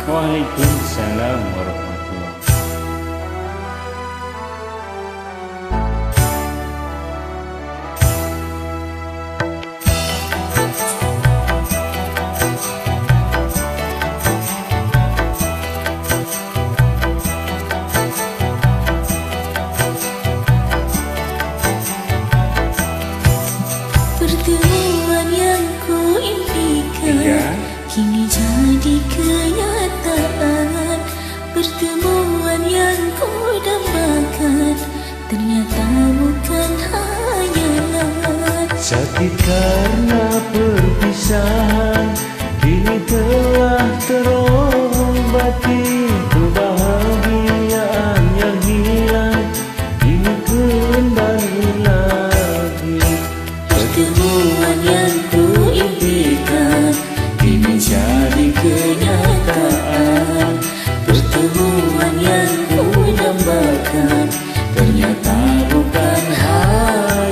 Waalaikumsalam warahmatullahi. Pertemuan yang ku impikan kini jadi kenyataan. Pertemuan yang ku dambakan ternyata bukan hayalan. Sakit karena perpisahan kini telah terobati. Kebahagiaan yang hilang kini kembali lagi. Pertemuan yang ku impikan kini jadi kenyataan. Pertemuan yang ku dambakan ternyata bukan hayalan.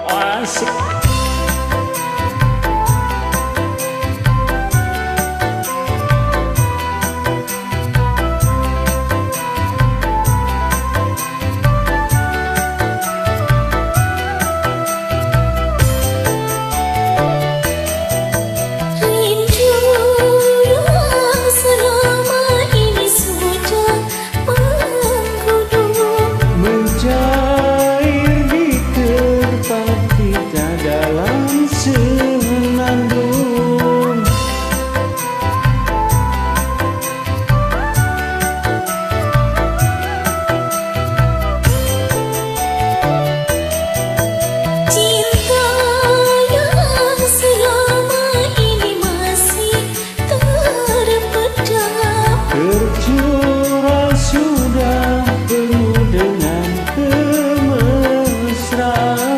Asik. Tercurah sudah penuh dengan kemesraan.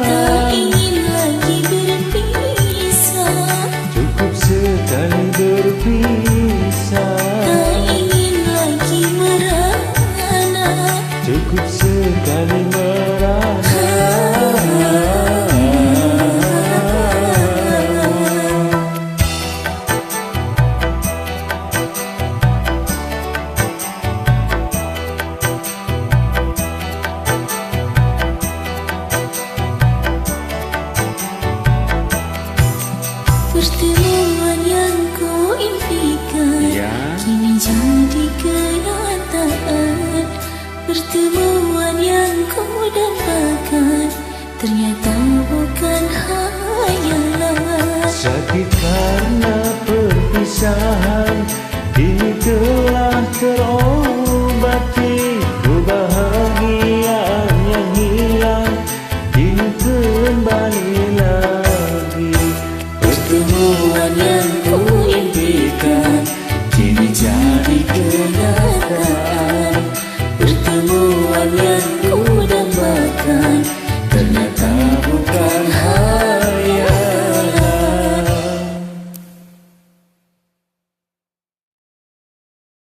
Tak ingin lagi berpisah. Cukup sekali berpisah. Tak ingin lagi merana. Cukup sekali merana. Pertemuan yang ku impikan kini jadi kenyataan. Pertemuan yang ku dambakan ternyata bukan hayalan. Sakit karena perpisahan kini telah terobati.